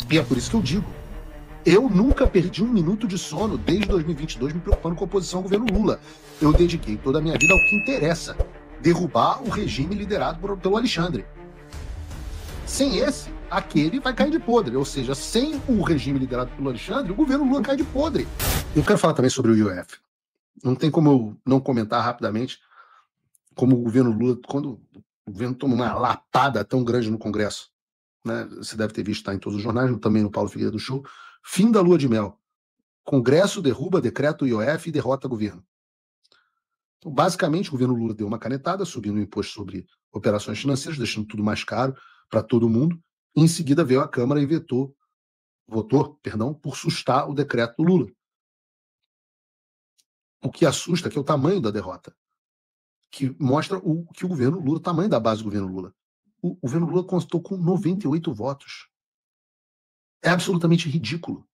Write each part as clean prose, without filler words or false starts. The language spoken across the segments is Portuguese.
E é por isso que eu digo, eu nunca perdi um minuto de sono desde 2022 me preocupando com a oposição ao governo Lula. Eu dediquei toda a minha vida ao que interessa, derrubar o regime liderado pelo Alexandre. Sem esse, aquele vai cair de podre. Ou seja, sem o regime liderado pelo Alexandre, o governo Lula cai de podre. Eu quero falar também sobre o IOF. Não tem como eu não comentar rapidamente como o governo Lula, quando o governo toma uma lapada tão grande no Congresso, né? Você deve ter visto, tá em todos os jornais, também no Paulo Figueiredo Show, fim da lua de mel. Congresso derruba decreto IOF e derrota governo. Então, basicamente, o governo Lula deu uma canetada, subindo o imposto sobre operações financeiras, deixando tudo mais caro para todo mundo. Em seguida, veio a Câmara e votou, por sustar o decreto do Lula. O que assusta é que é o tamanho da derrota, que mostra que o governo Lula, o tamanho da base do governo Lula. O governo Lula constou com 98 votos. É absolutamente ridículo.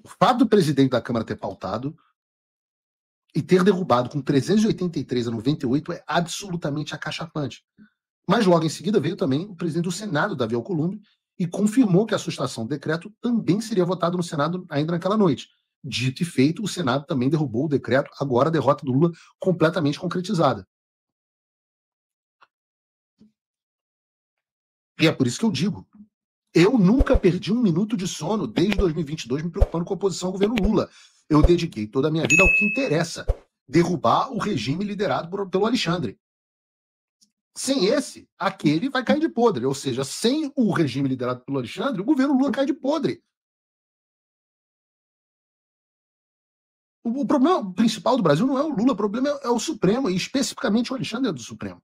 O fato do presidente da Câmara ter pautado e ter derrubado com 383 a 98 é absolutamente acachapante. Mas logo em seguida veio também o presidente do Senado, Davi Alcolumbre, e confirmou que a sustação do decreto também seria votado no Senado ainda naquela noite. Dito e feito, o Senado também derrubou o decreto, agora a derrota do Lula completamente concretizada. E é por isso que eu digo, eu nunca perdi um minuto de sono desde 2022 me preocupando com a oposição ao governo Lula. Eu dediquei toda a minha vida ao que interessa, derrubar o regime liderado pelo Alexandre. Sem esse, aquele vai cair de podre. Ou seja, sem o regime liderado pelo Alexandre, o governo Lula cai de podre. O problema principal do Brasil não é o Lula, o problema é o Supremo, e especificamente o Alexandre é do Supremo.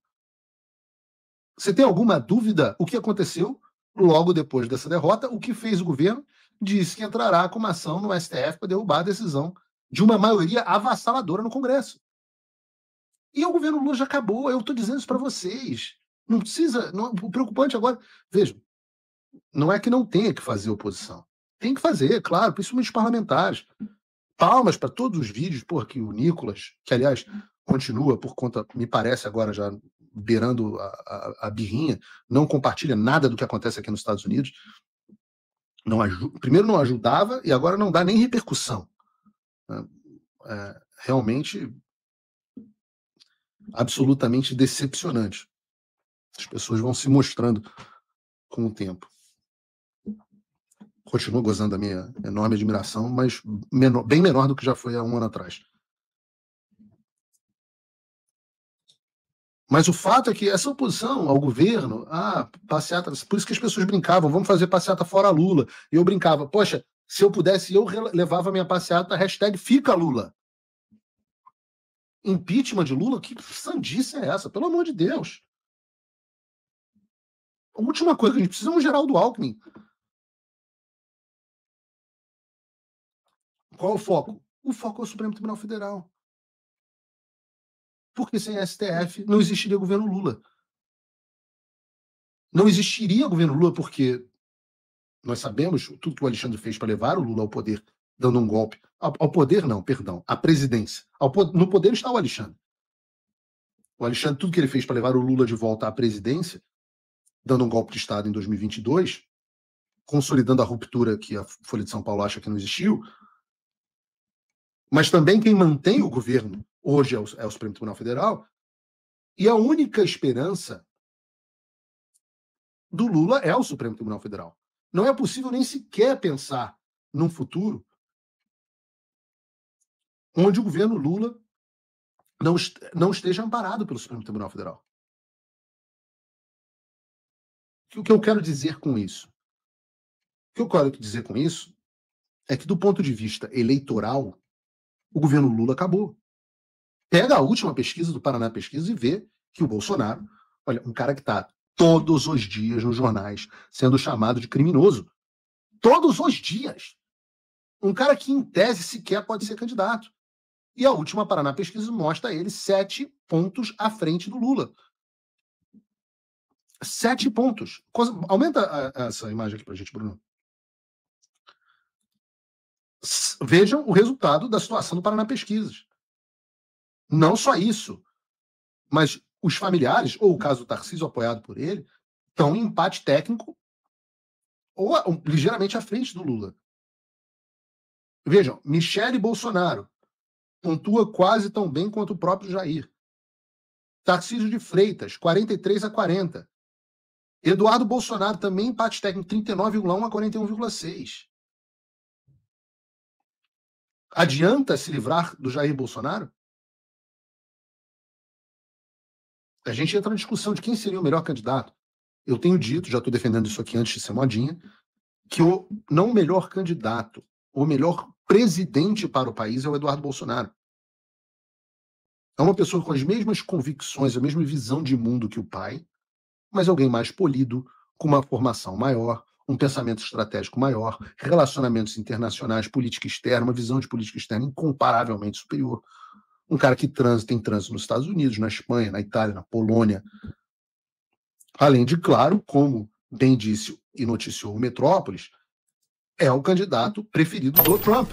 Você tem alguma dúvida o que aconteceu logo depois dessa derrota? O que fez o governo? Disse que entrará com uma ação no STF para derrubar a decisão de uma maioria avassaladora no Congresso. E o governo Lula já acabou, eu estou dizendo isso para vocês. Não precisa. Não, o preocupante agora. Vejam, não é que não tenha que fazer oposição. Tem que fazer, claro, principalmente os parlamentares. Palmas para todos os vídeos, que o Nicolas, que aliás continua por conta, me parece agora já beirando a birrinha, não compartilha nada do que acontece aqui nos Estados Unidos. Primeiro não ajudava e agora não dá nem repercussão. Realmente absolutamente decepcionante. As pessoas vão se mostrando com o tempo. Continuo gozando da minha enorme admiração, mas bem menor do que já foi há um ano atrás. Mas o fato é que essa oposição ao governo, passeata, por isso que as pessoas brincavam, vamos fazer passeata fora Lula. E eu brincava, poxa, se eu pudesse, eu levava minha passeata, #fica Lula. Impeachment de Lula? Que sandice é essa? Pelo amor de Deus. A última coisa que a gente precisa é um Geraldo Alckmin. Qual é o foco? O foco é o Supremo Tribunal Federal. Porque sem STF não existiria governo Lula. Não existiria governo Lula porque nós sabemos tudo que o Alexandre fez para levar o Lula ao poder, dando um golpe. Ao poder não, perdão, à presidência. No poder está o Alexandre. O Alexandre, tudo que ele fez para levar o Lula de volta à presidência, dando um golpe de Estado em 2022, consolidando a ruptura que a Folha de São Paulo acha que não existiu, mas também quem mantém o governo hoje é o Supremo Tribunal Federal, e a única esperança do Lula é o Supremo Tribunal Federal. Não é possível nem sequer pensar num futuro onde o governo Lula não esteja amparado pelo Supremo Tribunal Federal. O que eu quero dizer com isso? O que eu quero dizer com isso é que, do ponto de vista eleitoral, o governo Lula acabou. Pega a última pesquisa do Paraná Pesquisa e vê que o Bolsonaro, olha, um cara que está todos os dias nos jornais sendo chamado de criminoso. Todos os dias. Um cara que, em tese, sequer pode ser candidato. E a última Paraná Pesquisa mostra ele 7 pontos à frente do Lula. 7 pontos. Aumenta essa imagem aqui pra gente, Bruno. Vejam o resultado da situação do Paraná Pesquisas. Não só isso, mas os familiares, ou o caso do Tarcísio apoiado por ele, estão em empate técnico ou ligeiramente à frente do Lula. Vejam, Michele Bolsonaro pontua quase tão bem quanto o próprio Jair. Tarcísio de Freitas, 43-40. Eduardo Bolsonaro também empate técnico, 39,1 a 41,6. Adianta se livrar do Jair Bolsonaro? A gente entra na discussão de quem seria o melhor candidato. Eu tenho dito, já estou defendendo isso aqui antes de ser modinha, que não o melhor candidato, o melhor presidente para o país é o Eduardo Bolsonaro. É uma pessoa com as mesmas convicções, a mesma visão de mundo que o pai, mas alguém mais polido, com uma formação maior, um pensamento estratégico maior, relacionamentos internacionais, política externa, uma visão de política externa incomparavelmente superior. Um cara que tem trânsito nos Estados Unidos, na Espanha, na Itália, na Polônia. Além de, claro, como bem disse e noticiou o Metrópolis, é o candidato preferido do Trump.